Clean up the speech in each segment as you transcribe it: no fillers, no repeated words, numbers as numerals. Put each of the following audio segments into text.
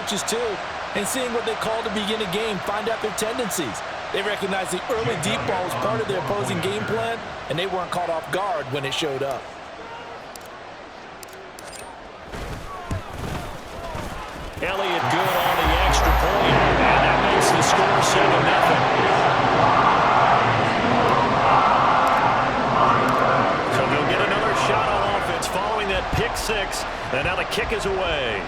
coaches too, and seeing what they call to begin a game, find out their tendencies. They recognize the early deep ball was part of their opposing game plan, and they weren't caught off guard when it showed up. Elliott good on the extra point, and that makes the score 7-0. So they'll get another shot on offense following that pick six, and now the kick is away.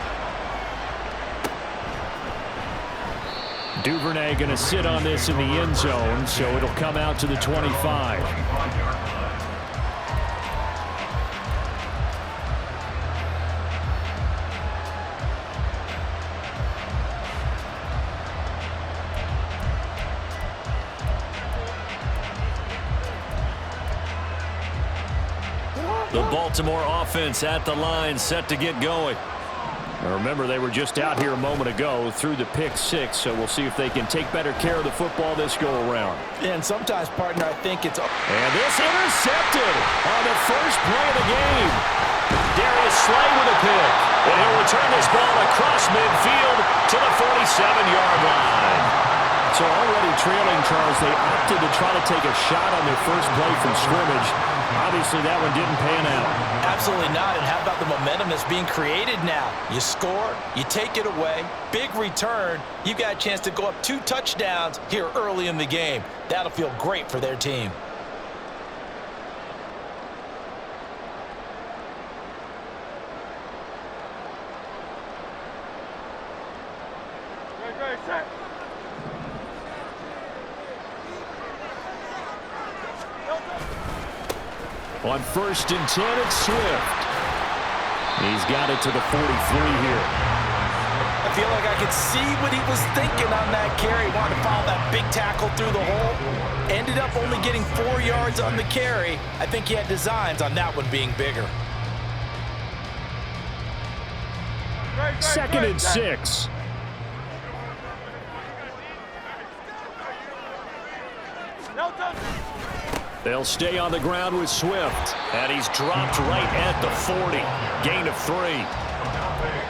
Duvernay going to sit on this in the end zone, so it'll come out to the 25. The Baltimore offense at the line, set to get going. Now remember, they were just out here a moment ago through the pick six, so we'll see if they can take better care of the football this go-around. And sometimes, partner, I think it's... And this intercepted on the first play of the game. Darius Slay with a pick. And he'll return this ball across midfield to the 47-yard line. So already trailing, Charles, they opted to try to take a shot on their first play from scrimmage. Obviously, that one didn't pan out. Absolutely not. And how about the momentum that's being created now? You score, you take it away, big return. You got a chance to go up 2 touchdowns here early in the game. That'll feel great for their team. On 1st and 10, it's Swift. He's got it to the 43 here. I feel like I could see what he was thinking on that carry. Wanted to follow that big tackle through the hole. Ended up only getting 4 yards on the carry. I think he had designs on that one being bigger. 2nd and 6. They'll stay on the ground with Swift. And he's dropped right at the 40. Gain of 3.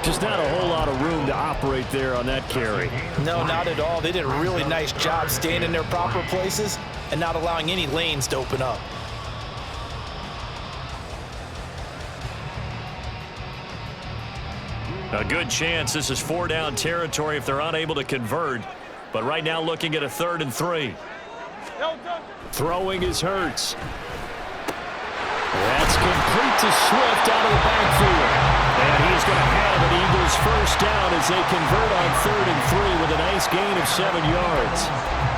Just not a whole lot of room to operate there on that carry. No, not at all. They did a really nice job staying in their proper places and not allowing any lanes to open up. A good chance this is 4-down territory if they're unable to convert. But right now looking at a 3rd and 3. Throwing is Hurts. That's complete to Swift out of the backfield. And he's going to have an Eagles first down as they convert on 3rd and 3 with a nice gain of 7 yards.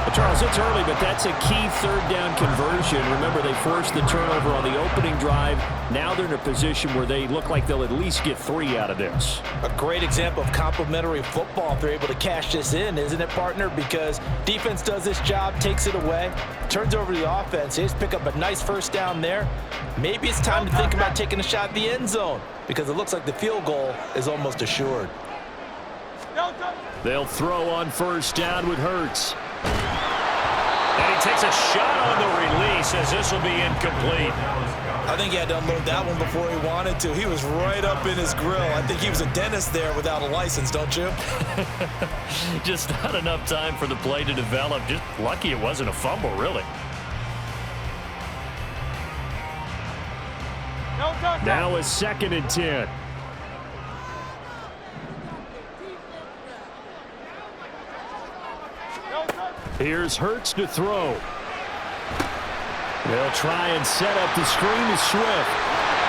But Charles, it's early, but that's a key 3rd down conversion. Remember, they forced the turnover on the opening drive. Now they're in a position where they look like they'll at least get 3 out of this. A great example of complementary football if they're able to cash this in, isn't it, partner? Because defense does this job, takes it away, turns over to the offense. They just pick up a nice first down there. Maybe it's time to think about taking a shot at the end zone because it looks like the field goal is almost assured. They'll throw on 1st down with Hurts. And he takes a shot on the release as this will be incomplete. I think he had to unload that one before he wanted to. He was right up in his grill. I think he was a dentist there without a license, don't you? Just not enough time for the play to develop. Just lucky it wasn't a fumble, really. Now a 2nd and 10. Here's Hurts to throw. They'll try and set up the screen to Swift.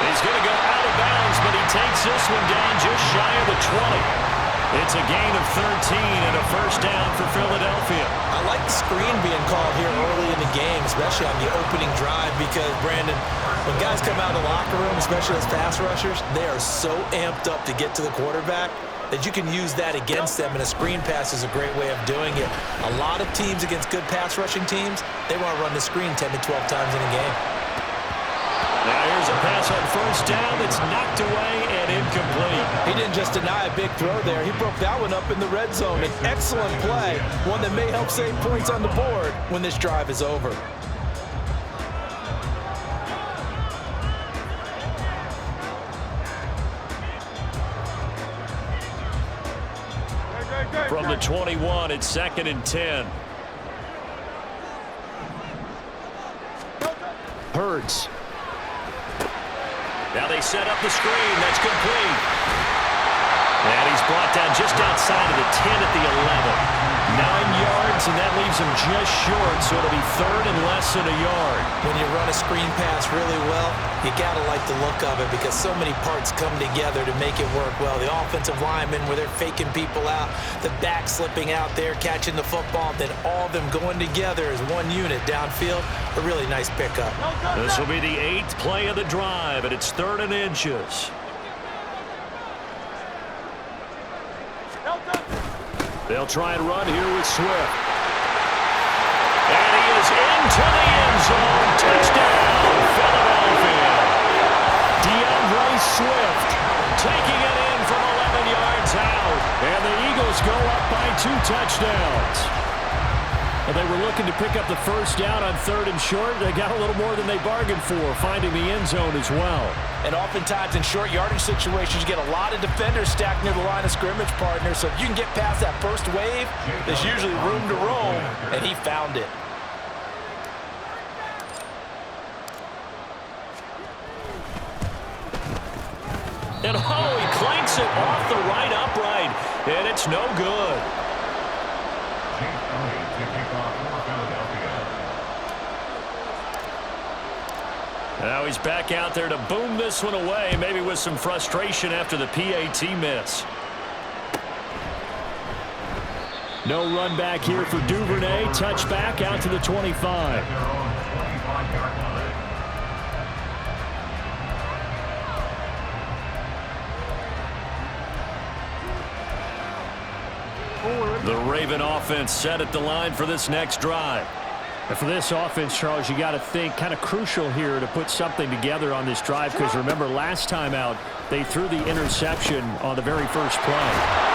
He's going to go out of bounds, but he takes this one down just shy of the 20. It's a gain of 13 and a first down for Philadelphia. I like the screen being called here early in the game, especially on the opening drive, because, Brandon, when guys come out of the locker room, especially as pass rushers, they are so amped up to get to the quarterback that you can use that against them, and a screen pass is a great way of doing it. A lot of teams against good pass rushing teams, they want to run the screen 10 to 12 times in a game. Now here's a pass on 1st down that's knocked away and incomplete. He didn't just deny a big throw there. He broke that one up in the red zone. An excellent play, one that may help save points on the board when this drive is over. From the 21, it's 2nd and 10. Hurts. Now they set up the screen. That's complete. And he's brought down just outside of the 10 at the 11. 9 yards, and that leaves him just short, so it'll be 3rd and less than a yard. When you run a screen pass really well, you got to like the look of it because so many parts come together to make it work well. The offensive linemen, where they're faking people out, the back slipping out there, catching the football, then all of them going together as one unit downfield. A really nice pickup. This will be the 8th play of the drive, and it's 3rd and inches. They'll try and run here with Swift. And he is into the end zone. Touchdown, Philadelphia. DeAndre Swift taking it in from 11 yards out. And the Eagles go up by 2 touchdowns. And they were looking to pick up the first down on 3rd and short. They got a little more than they bargained for, finding the end zone as well. And oftentimes in short yardage situations, you get a lot of defenders stacked near the line of scrimmage, partner. So if you can get past that first wave, there's usually room to roam, and he found it. And he clanks it off the right upright, and it's no good. Now he's back out there to boom this one away, maybe with some frustration after the PAT miss. No run back here for Duvernay. Touchback out to the 25. The Raven offense set at the line for this next drive. And for this offense, Charles, you got to think kind of crucial here to put something together on this drive because remember last time out they threw the interception on the very first play.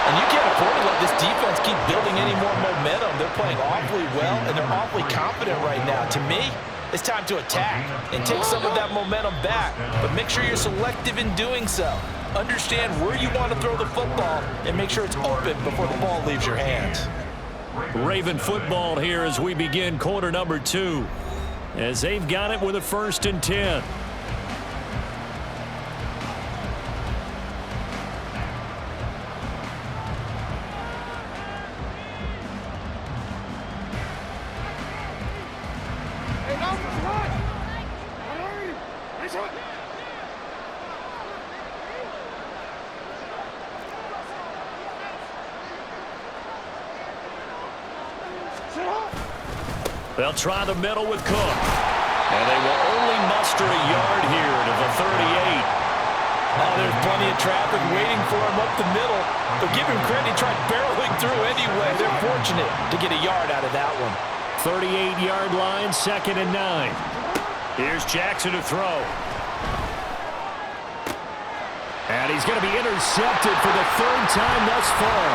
And you can't afford to let this defense keep building any more momentum. They're playing awfully well and they're awfully confident right now. To me, it's time to attack and take some of that momentum back, but make sure you're selective in doing so. Understand where you want to throw the football and make sure it's open before the ball leaves your hands. Raven football here as we begin quarter number 2 as they've got it with a 1st and 10. They'll try the middle with Cook. And they will only muster a yard here to the 38. Oh, there's plenty of traffic waiting for him up the middle. But give him credit, he tried barreling through anyway. They're fortunate to get a yard out of that one. 38-yard line, 2nd and 9. Here's Jackson to throw. And he's going to be intercepted for the 3rd time thus far.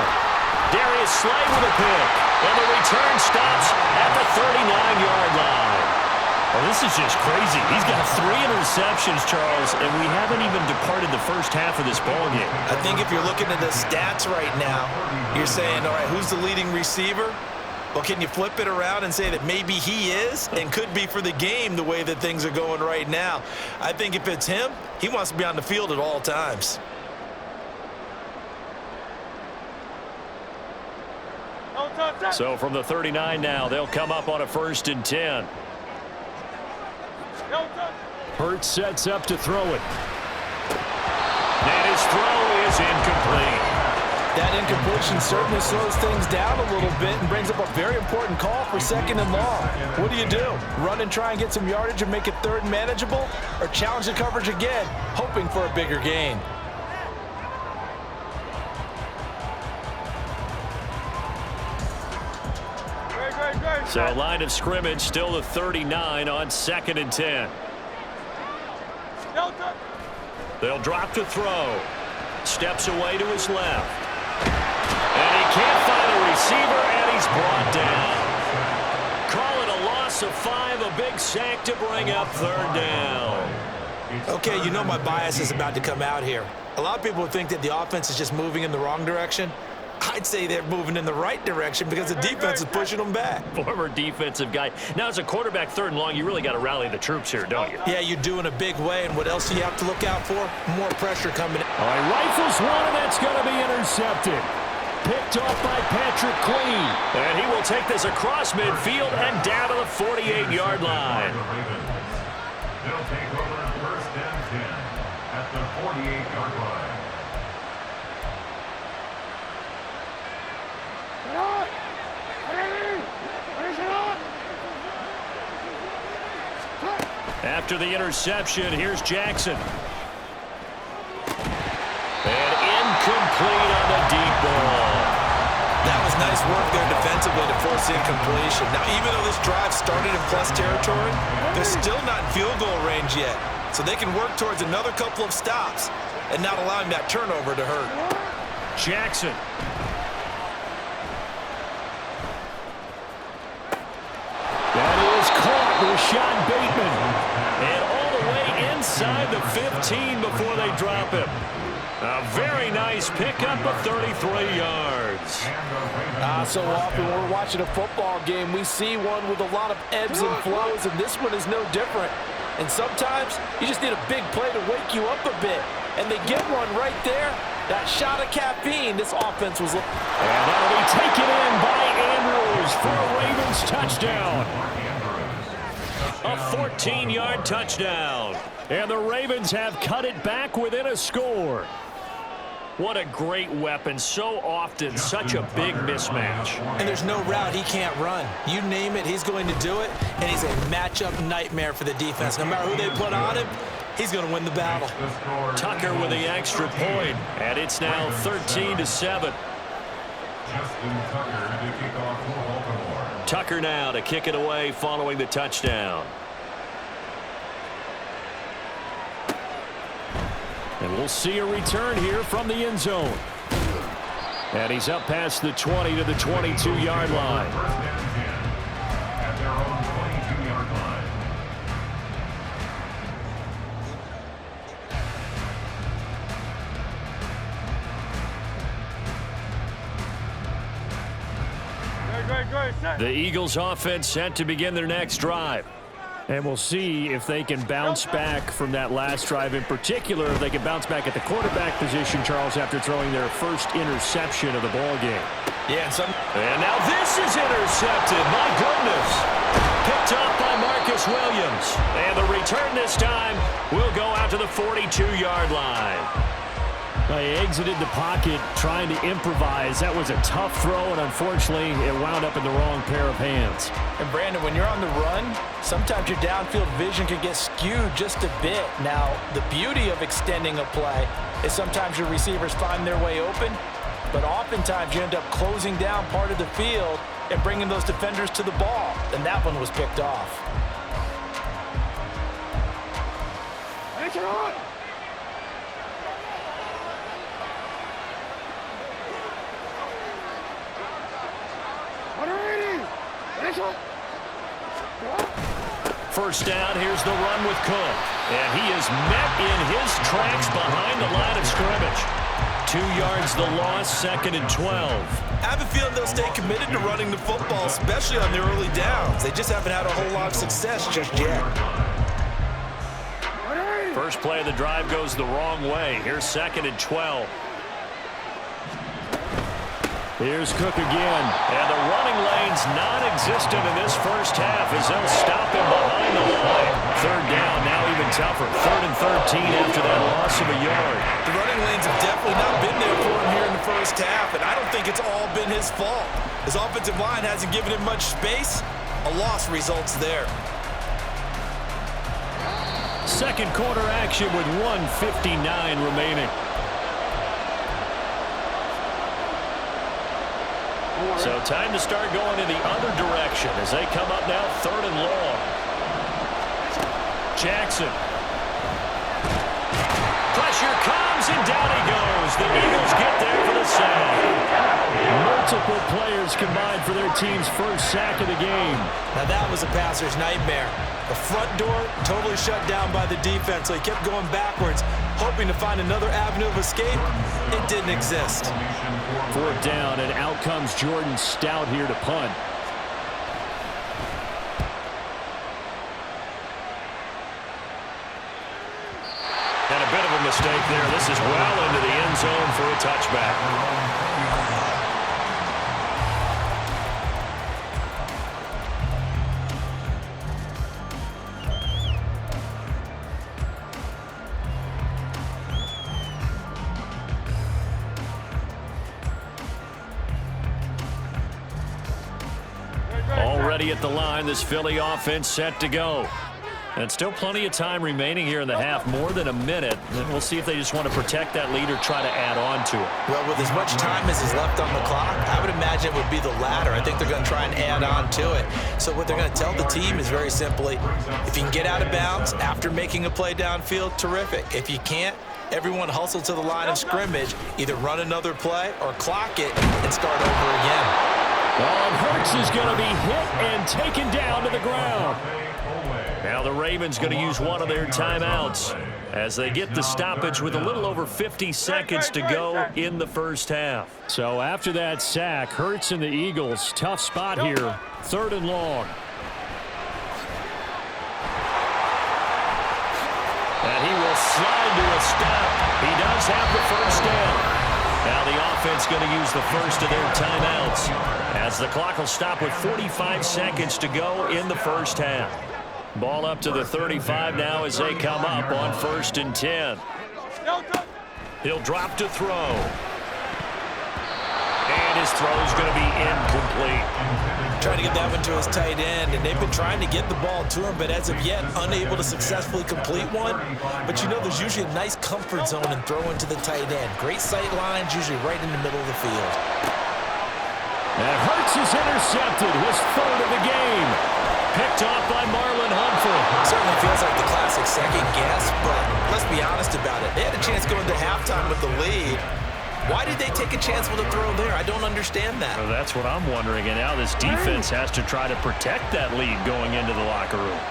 Darius Slay with a pick. And the return stops at the 39-yard line. Well, this is just crazy. He's got 3 interceptions, Charles, and we haven't even departed the first half of this ballgame. I think if you're looking at the stats right now, you're saying, all right, who's the leading receiver? Well, can you flip it around and say that maybe he is and could be for the game the way that things are going right now? I think if it's him, he wants to be on the field at all times. So from the 39 now, they'll come up on a 1st and 10. Hurts sets up to throw it. And his throw is incomplete. That incompletion certainly slows things down a little bit and brings up a very important call for 2nd and long. What do? Run and try and get some yardage and make it 3rd manageable? Or challenge the coverage again, hoping for a bigger gain? So line of scrimmage still the 39 on 2nd and 10. They'll drop to throw. Steps away to his left. And he can't find a receiver, and he's brought down. Call it a loss of 5, a big sack to bring up 3rd down. Okay, you know my bias is about to come out here. A lot of people would think that the offense is just moving in the wrong direction. I'd say they're moving in the right direction because the defense is pushing them back. Former defensive guy. Now, as a quarterback, 3rd and long, you really got to rally the troops here, don't you? Yeah, you do in a big way, and what else do you have to look out for? More pressure coming in. All right, rifles one, and that's going to be intercepted. Picked off by Patrick Queen. And he will take this across midfield and down to the 48-yard line. They'll take over 1st and 10 at the 48-yard line. After the interception, here's Jackson. And incomplete on the deep ball. That was nice work there defensively to force incompletion. Now, even though this drive started in plus territory, they're still not in field goal range yet. So they can work towards another couple of stops and not allowing that turnover to hurt. Jackson. That is caught with Sean Bateman. And all the way inside the 15 before they drop him. A very nice pickup of 33 yards. So often when we're watching a football game, we see one with a lot of ebbs and flows, and this one is no different. And sometimes you just need a big play to wake you up a bit. And they get one right there. That shot of caffeine, this offense was... And that'll be taken in by Andrews for a Ravens touchdown. A 14-yard touchdown. And the Ravens have cut it back within a score. What a great weapon. So often, such a big mismatch. And there's no route he can't run. You name it, he's going to do it. And he's a matchup nightmare for the defense. No matter who they put on him, he's going to win the battle. Tucker with the extra point. And it's now 13-7. Tucker now to kick it away following the touchdown. And we'll see a return here from the end zone. And he's up past the 20 to the 22-yard line. At their own 22-yard line. The Eagles offense set to begin their next drive. And we'll see if they can bounce back from that last drive. In particular, if they can bounce back at the quarterback position, Charles, after throwing their first interception of the ball game. Yeah, and now this is intercepted. My goodness. Picked up by Marcus Williams. And the return this time will go out to the 42-yard line. He exited the pocket trying to improvise. That was a tough throw, and unfortunately, it wound up in the wrong pair of hands. And Brandon, when you're on the run, sometimes your downfield vision can get skewed just a bit. Now, the beauty of extending a play is sometimes your receivers find their way open, but oftentimes you end up closing down part of the field and bringing those defenders to the ball, and that one was picked off. First down, here's the run with Cook. And he is met in his tracks behind the line of scrimmage. 2 yards the loss, 2nd and 12. I have a feeling they'll stay committed to running the football, especially on the early downs. They just haven't had a whole lot of success just yet. First play of the drive goes the wrong way. Here's 2nd and 12. Here's Cook again. And the running lane's non-existent in this first half as they'll stop him behind the line. Third down, now even tougher. 3rd and 13 after that loss of a yard. The running lanes have definitely not been there for him here in the first half, and I don't think it's all been his fault. His offensive line hasn't given him much space. A loss results there. Second quarter action with 1:59 remaining. So time to start going in the other direction as they come up now 3rd and long. Jackson. Pressure comes and down he goes. The Eagles get there for the sack. multiple players combined for their team's first sack of the game. Now that was a passer's nightmare. The front door totally shut down by the defense, so he kept going backwards, hoping to find another avenue of escape. It didn't exist. 4th down, and out comes Jordan Stout here to punt. And a bit of a mistake there. This is well into the end zone for a touchback. Already at the line, this Philly offense set to go. And still plenty of time remaining here in the half, more than a minute. And we'll see if they just want to protect that lead or try to add on to it. Well, with as much time as is left on the clock, I would imagine it would be the latter. I think they're going to try and add on to it. So what they're going to tell the team is very simply, if you can get out of bounds after making a play downfield, terrific. If you can't, everyone hustle to the line of scrimmage, either run another play or clock it and start over again. Well, and Hurts is going to be hit and taken down to the ground. Now the Ravens going to use one of their timeouts as they get the stoppage with a little over 50 seconds to go in the first half. So after that sack, Hurts and the Eagles, tough spot here, 3rd and long. And he will slide to a stop. He does have the first down. Now the offense going to use the first of their timeouts as the clock will stop with 45 seconds to go in the first half. Ball up to the 35 now as they come up on 1st and 10. He'll drop to throw. And his throw is going to be incomplete. Trying to get that one to his tight end, and they've been trying to get the ball to him, but as of yet, unable to successfully complete one. But you know there's usually a nice comfort zone in throwing to the tight end. Great sight lines, usually right in the middle of the field. And Hurts is intercepted, his 3rd of the game. Picked off by Marlon Humphrey. Certainly feels like the classic second guess, but let's be honest about it. They had a chance going to halftime with the lead. Why did they take a chance with a throw there? I don't understand that. Well, that's what I'm wondering. And now this defense has to try to protect that lead going into the locker room.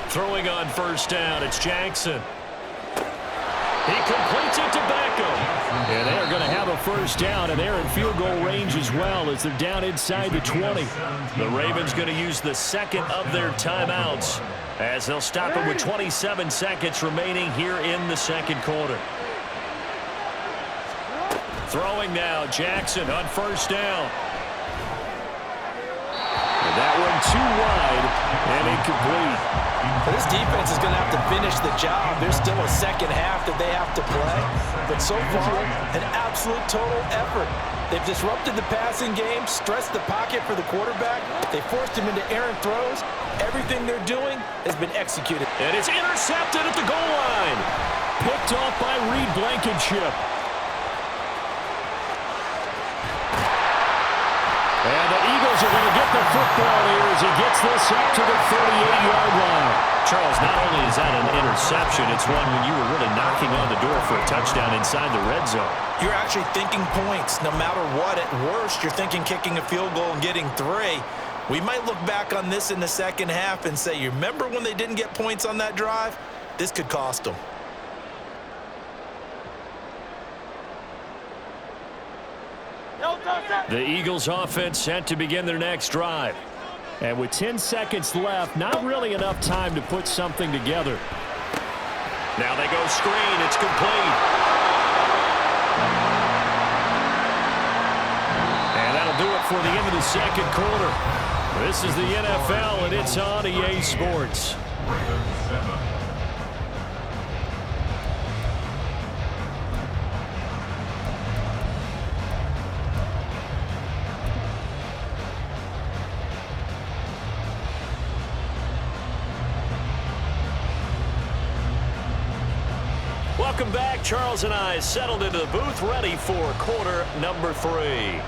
Throwing on 1st down, it's Jackson. He completes it to Beckham. And they're going to have a 1st down, and they're in field goal range as well as they're down inside the 20. The Ravens going to use the 2nd of their timeouts as they'll stop it with 27 seconds remaining here in the 2nd quarter. Throwing now, Jackson on 1st down. And that one too wide and incomplete. This defense is going to have to finish the job. There's still a second half that they have to play. But so far, an absolute total effort. They've disrupted the passing game, stressed the pocket for the quarterback. They forced him into errant throws. Everything they're doing has been executed. And it's intercepted at the goal line. Picked off by Reed Blankenship. And the Eagles are going to get the football here as he gets this up to the 38-yard line. Charles, not only is that an interception, it's one when you were really knocking on the door for a touchdown inside the red zone. You're actually thinking points. No matter what, at worst, you're thinking kicking a field goal and getting 3. We might look back on this in the second half and say, you remember when they didn't get points on that drive? This could cost them. The Eagles offense set to begin their next drive. And with 10 seconds left, not really enough time to put something together. Now they go screen. It's complete. And that'll do it for the end of the 2nd quarter. This is the NFL, and it's on EA Sports. Welcome back. Charles and I settled into the booth, ready for quarter number 3.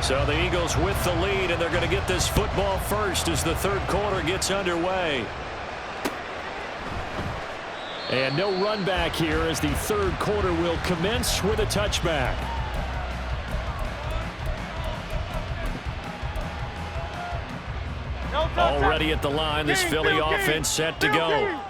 So the Eagles with the lead, and they're going to get this football first as the third quarter gets underway. And no run back here as the third quarter will commence with a touchback. Already at the line, this Philly offense set to go.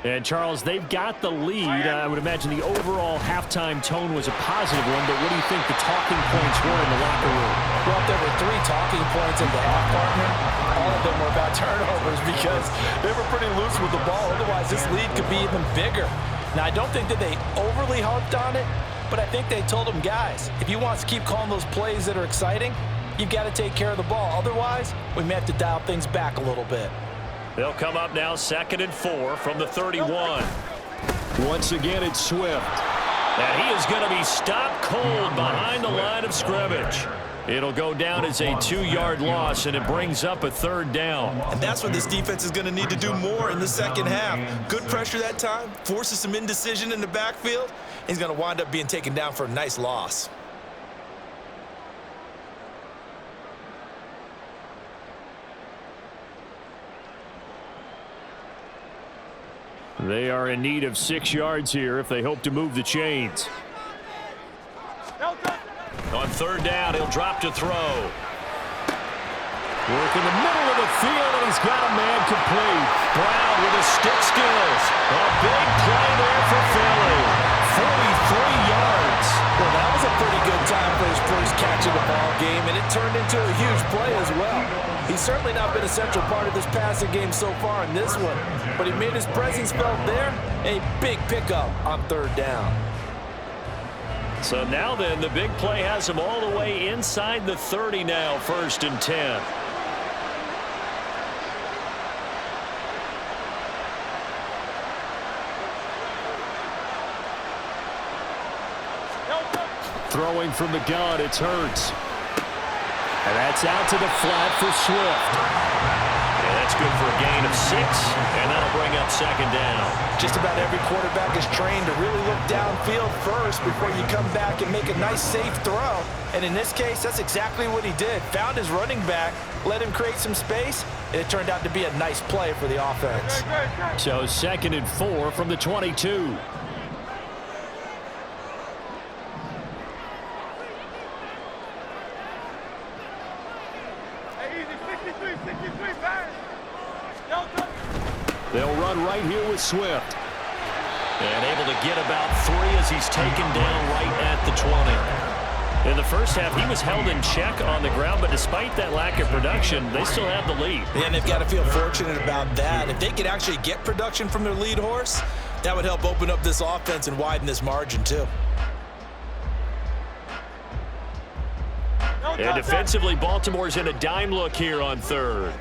And, Charles, they've got the lead. I would imagine the overall halftime tone was a positive one, but what do you think the talking points were in the locker room? Well, there were 3 talking points in the half, partner. All of them were about turnovers because they were pretty loose with the ball. Otherwise, this lead could be even bigger. Now, I don't think that they overly harped on it, but I think they told them, guys, if you want to keep calling those plays that are exciting, you've got to take care of the ball. Otherwise, we may have to dial things back a little bit. They'll come up now 2nd and 4 from the 31. Once again, it's Swift. And he is going to be stopped cold behind the line of scrimmage. It'll go down as a 2-yard loss, and it brings up a 3rd down. And that's what this defense is going to need to do more in the second half. Good pressure that time, forces some indecision in the backfield. He's going to wind up being taken down for a nice loss. They are in need of 6 yards here if they hope to move the chains. On 3rd down, he'll drop to throw. Work in the middle of the field, and he's got a man complete. Brown with his stick skills. A big play there for Philly. 43 yards. Well, that was a pretty good time for his first catch of the ball game, and it turned into a huge play as well. He's certainly not been a central part of this passing game so far in this one, but he made his presence felt there. A big pickup on 3rd down. So now then, the big play has him all the way inside the 30 now, 1st and 10. Throwing from the gun, it's Hurts. And that's out to the flat for Swift. Yeah, that's good for a gain of 6, and that'll bring up 2nd down. Just about every quarterback is trained to really look downfield first before you come back and make a nice, safe throw. And in this case, that's exactly what he did. Found his running back, let him create some space, and it turned out to be a nice play for the offense. So 2nd and 4 from the 22. They'll run right here with Swift. And able to get about 3 as he's taken down right at the 20. In the first half, he was held in check on the ground, but despite that lack of production, they still have the lead. And they've got to feel fortunate about that. If they could actually get production from their lead horse, that would help open up this offense and widen this margin too. And defensively, Baltimore's in a dime look here on 3rd.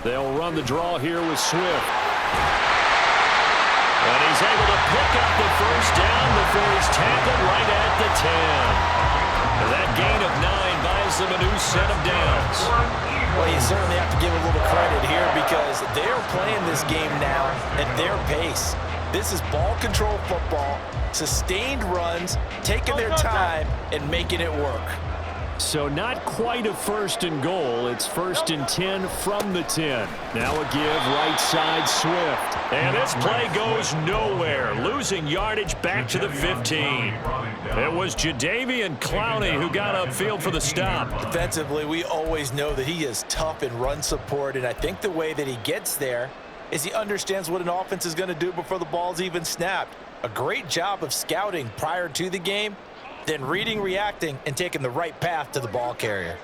They'll run the draw here with Swift. And he's able to pick up the 1st down before he's tackled right at the 10. And that gain of 9 buys them a new set of downs. Well, you certainly have to give a little credit here because they're playing this game now at their pace. This is ball control football, sustained runs, taking their time, and making it work. So not quite a 1st and goal. It's 1st and 10 from the 10. Now a give right side Swift. And this play goes nowhere. Losing yardage back to the 15. It was Jadeveon Clowney who got upfield for the stop. Defensively, we always know that he is tough in run support, and I think the way that he gets there is he understands what an offense is going to do before the ball's even snapped. A great job of scouting prior to the game, then reading, reacting, and taking the right path to the ball carrier.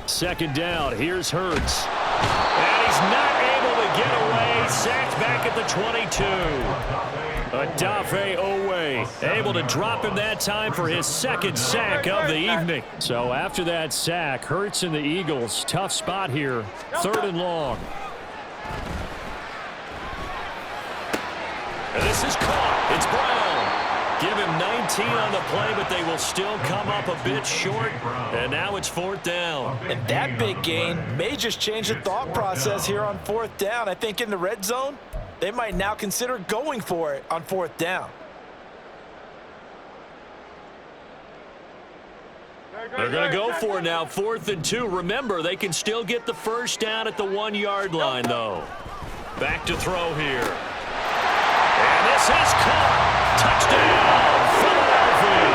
2nd down, here's Hurts. And he's not able to get away. Sacked back at the 22. Odafe Owe able to drop him that time for his 2nd sack of the evening. So after that sack, Hurts and the Eagles, tough spot here, 3rd and long. And this is caught. It's Brown. Give him 19 on the play, but they will still come up a bit short. And now it's 4th down. And that big gain may just change the thought process here on 4th down. I think in the red zone, they might now consider going for it on 4th down. They're going to go for it now, 4th and 2. Remember, they can still get the first down at the 1-yard line, though. Back to throw here. And this is caught. Touchdown, Philadelphia.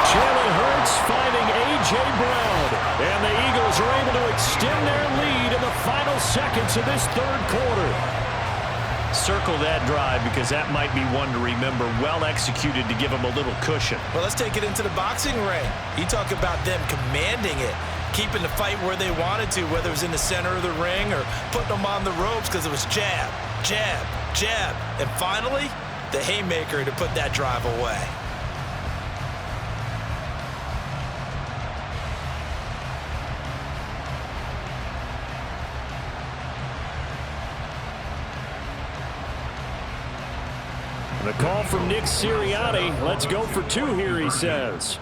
Jalen Hurts finding A.J. Brown. And the Eagles are able to extend their lead in the final seconds of this 3rd quarter. Circle that drive because that might be one to remember. Well executed to give them a little cushion. Well, let's take it into the boxing ring. You talk about them commanding it, keeping the fight where they wanted to, whether it was in the center of the ring or putting them on the ropes because it was jab, jab, jab. And finally, the haymaker to put that drive away. The call from Nick Sirianni. Let's go for 2 here, he says.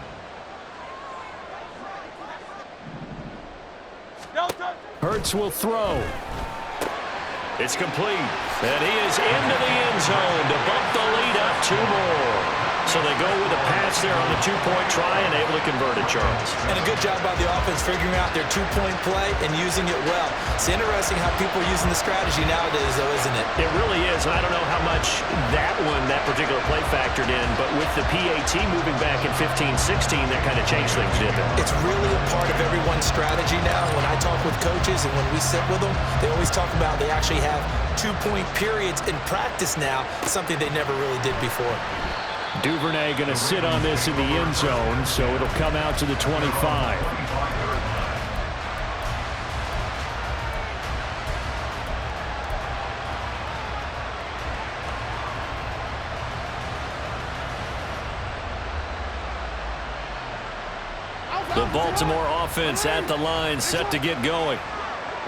Hurts will throw. It's complete. And he is into the end zone to bump the lead up 2 more. So they go with a pass there on the 2-point try and able to convert it, Charles. And a good job by the offense figuring out their 2-point play and using it well. It's interesting how people are using the strategy nowadays, though, isn't it? It really is. And I don't know how much that particular play factored in, but with the PAT moving back in 15-16, that kind of changed things, didn't it? It's really a part of everyone's strategy now. When I talk with coaches and when we sit with them, they always talk about they actually have 2-point periods in practice now, something they never really did before. Duvernay going to sit on this in the end zone, so it'll come out to the 25. The Baltimore offense at the line, set to get going.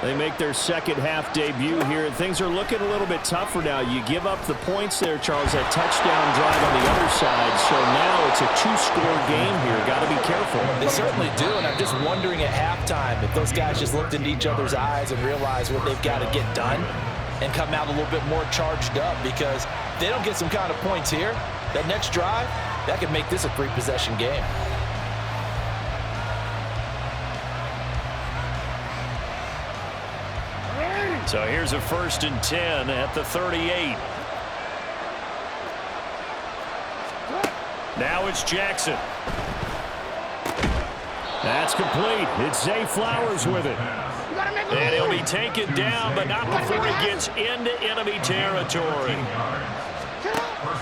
They make their second half debut here, and things are looking a little bit tougher now. You give up the points there, Charles, that touchdown drive on the other side, so now it's a 2-score game here. Got to be careful. They certainly do, and I'm just wondering at halftime if those guys just looked into each other's eyes and realized what they've got to get done and come out a little bit more charged up, because if they don't get some kind of points here, that next drive, that could make this a 3-possession game. So here's a 1st and 10 at the 38. Now it's Jackson. That's complete. It's Zay Flowers with it. And he'll be taken down, but not before he gets into enemy territory.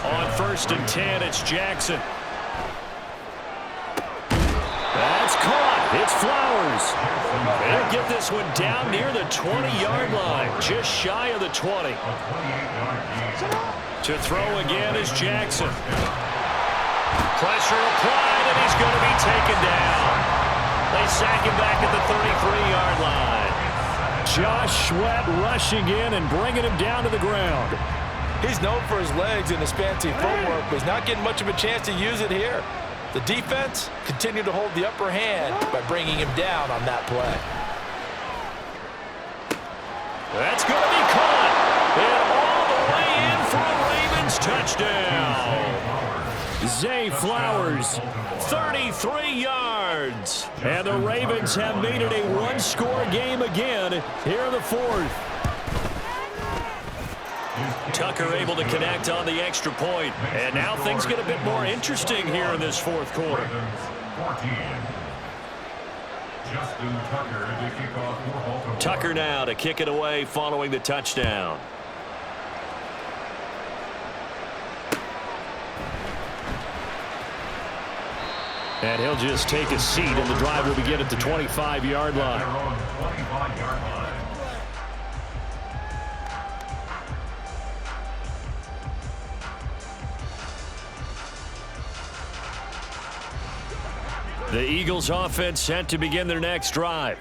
On 1st and 10, it's Jackson. That's caught. It's Flowers. They'll get this one down near the 20-yard line, just shy of the 20. To throw again is Jackson. Pressure applied, and he's going to be taken down. They sack him back at the 33-yard line. Josh Sweat rushing in and bringing him down to the ground. He's known for his legs and his fancy footwork, but he's not getting much of a chance to use it here. The defense continued to hold the upper hand by bringing him down on that play. That's going to be caught. And all the way in for a Ravens touchdown. Zay Flowers, 33 yards. and the Ravens have made it a 1-score game again here in the 4th. Tucker able to connect on the extra point. And now things get a bit more interesting here in this 4th quarter. Tucker now to kick it away following the touchdown. And he'll just take a seat, and the drive will begin at the 25-yard line. The Eagles offense set to begin their next drive.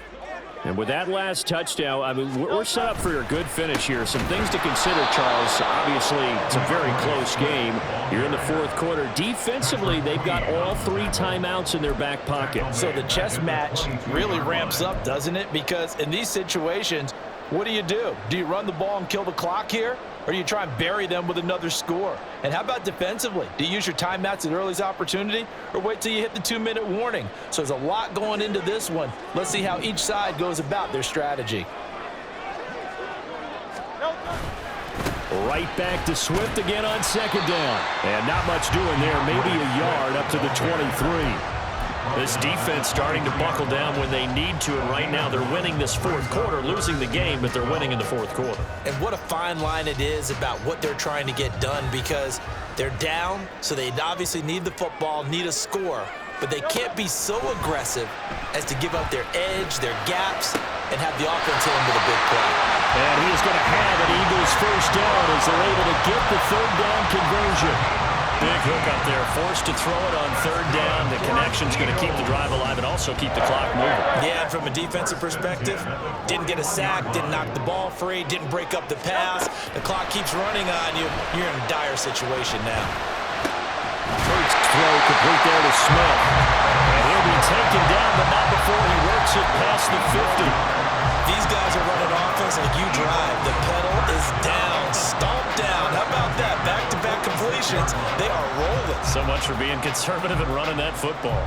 And with that last touchdown, I mean, we're set up for a good finish here. Some things to consider, Charles. Obviously, it's a very close game. You're in the 4th quarter. Defensively, they've got all 3 timeouts in their back pocket. So the chess match really ramps up, doesn't it? Because in these situations, what do? Do you run the ball and kill the clock here? or do you try and bury them with another score? And how about defensively? Do you use your timeouts at earliest opportunity, or wait till you hit the 2-minute warning? So there's a lot going into this one. Let's see how each side goes about their strategy. Right back to Swift again on second down. And not much doing there, maybe a yard up to the 23. This defense starting to buckle down when they need to, and right now they're winning this fourth quarter, losing the game, but they're winning in the fourth quarter. And what a fine line it is about what they're trying to get done, because they're down, so they obviously need the football, need a score, but they can't be so aggressive as to give up their edge, their gaps, and have the offense hit them with a big play. And he is going to have an Eagles first down as they're able to get the third down conversion. Big hook up there, forced to throw it on third down. The connection's going to keep the drive alive and also keep the clock moving. Yeah, and from a defensive perspective, didn't get a sack, didn't knock the ball free, didn't break up the pass. The clock keeps running on you. You're in a dire situation now. First throw complete there to Smith. And he'll be taken down, but not before he works it past the 50. These guys are running offense like you drive. The pedal is down, stomped down. How about that? Back-to-back completions. They are rolling. So much for being conservative and running that football.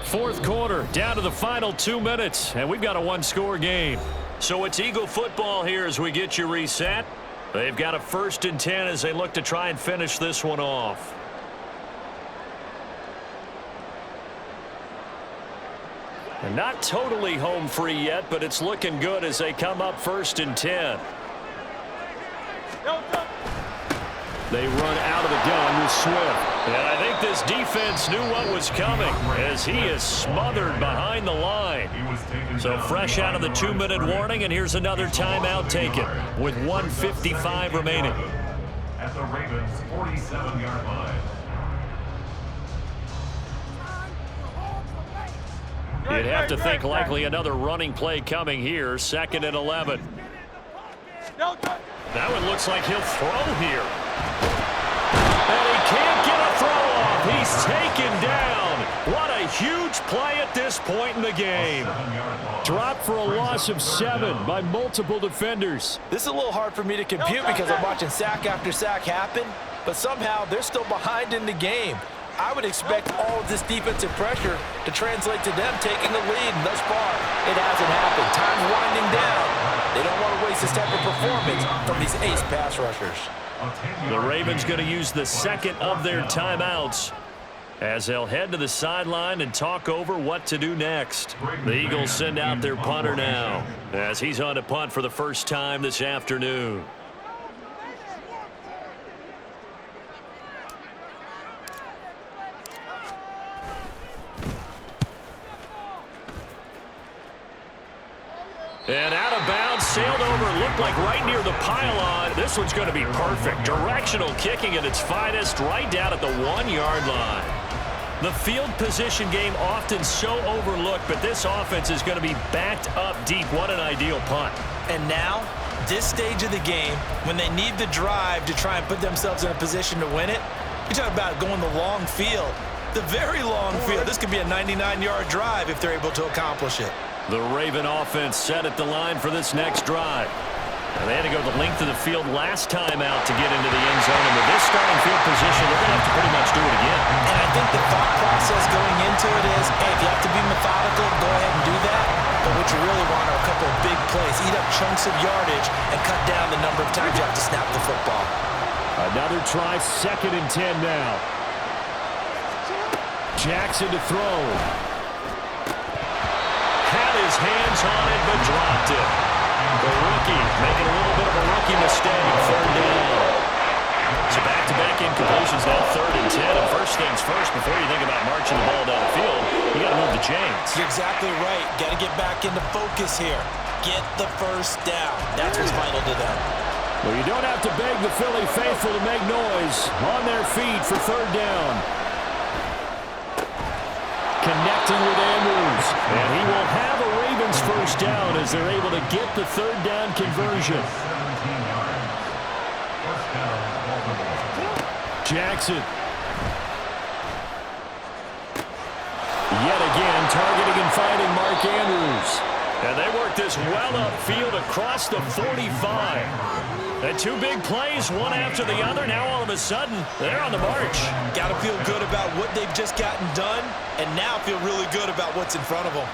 Fourth quarter, down to the final 2 minutes, and we've got a one-score game. So it's Eagle football here as we get you reset. They've got a 1st and 10 as they look to try and finish this one off. And not totally home free yet, but it's looking good as they come up 1st and 10. They run out of the gun with Swift. And I think this defense knew what was coming as he is smothered behind the line. So fresh out of the 2-minute warning, and here's another timeout taken with 1:55 remaining. At the Ravens' 47-yard line. You'd have to think likely another running play coming here, 2nd and 11. Now it looks like he'll throw here. And he can't get a throw off. He's taken down. What a huge play at this point in the game. Dropped for a loss of 7 by multiple defenders. This is a little hard for me to compute because I'm watching sack after sack happen, but somehow they're still behind in the game. I would expect all of this defensive pressure to translate to them taking the lead, and thus far, it hasn't happened. Time's winding down. They don't want to waste this type of performance from these ace pass rushers. The Ravens going to use the 2nd of their timeouts as they'll head to the sideline and talk over what to do next. The Eagles send out their punter now as he's on to punt for the first time this afternoon. And out of bounds, sailed over, looked like right near the pylon. This one's going to be perfect. Directional kicking at its finest, right down at the 1-yard line. The field position game often so overlooked, but this offense is going to be backed up deep. What an ideal punt. And now, this stage of the game, when they need the drive to try and put themselves in a position to win it, you talk about going the long field, the very long field. This could be a 99-yard drive if they're able to accomplish it. The Raven offense set at the line for this next drive. And they had to go the length of the field last time out to get into the end zone. And with this starting field position, they're going to have to pretty much do it again. And I think the thought process going into it is, hey, if you have to be methodical, go ahead and do that. But what you really want are a couple of big plays. Eat up chunks of yardage and cut down the number of times you have to snap the football. Another try, 2nd and 10 now. Jackson to throw. Had his hands on it, but dropped it. The rookie making a little bit of a rookie mistake. 3rd down. So back-to-back incompletions now, 3rd and 10. And first things first, before you think about marching the ball down the field, you got to move the chains. You're exactly right. Got to get back into focus here. Get the first down. That's what's vital to them. Well, you don't have to beg the Philly faithful to make noise. On their feet for 3rd down. Connecting with Andrews. And he will have a Ravens first down as they're able to get the 3rd down conversion. Jackson. Yet again, targeting and finding Mark Andrews. And they work this well upfield across the 45. And two big plays, one after the other. Now all of a sudden, they're on the march. Got to feel good about what they've just gotten done, and now feel really good about what's in front of them.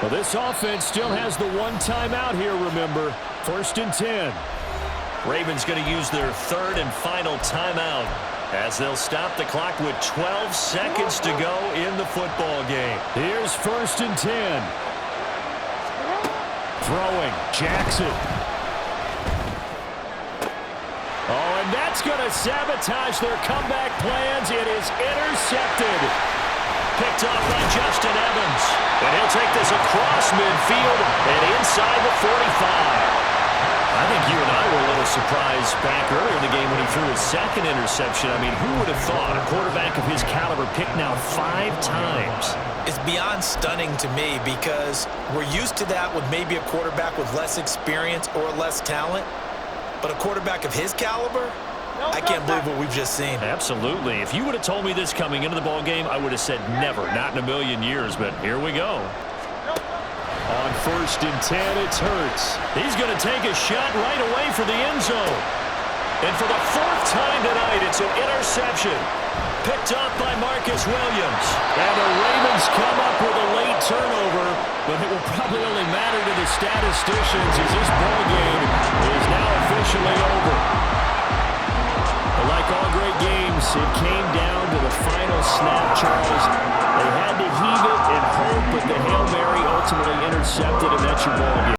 Well, this offense still has the one timeout here, remember. 1st and 10. Ravens going to use their third and final timeout as they'll stop the clock with 12 seconds to go in the football game. Here's 1st and 10. Throwing, Jackson. Oh, and that's going to sabotage their comeback plans. It is intercepted. Picked off by Justin Evans. And he'll take this across midfield and inside the 45. I think you and I were a little surprised back earlier in the game when he threw his second interception. I mean, who would have thought a quarterback of his caliber picked now 5 times? It's beyond stunning to me because we're used to that with maybe a quarterback with less experience or less talent. But a quarterback of his caliber, I can't believe what we've just seen. Absolutely. If you would have told me this coming into the ball game, I would have said never, not in a million years. But here we go. On 1st and 10, it's Hurts. He's going to take a shot right away for the end zone. And for the 4th time tonight, it's an interception. Picked up by Marcus Williams. And the Ravens come up with a late turnover, but it will probably only matter to the statisticians as this ball game is now officially over. But like all great games, it came down to the final snap, Charles. They had to heave it and hope, but the Hail Mary ultimately intercepted, and that's your ball game.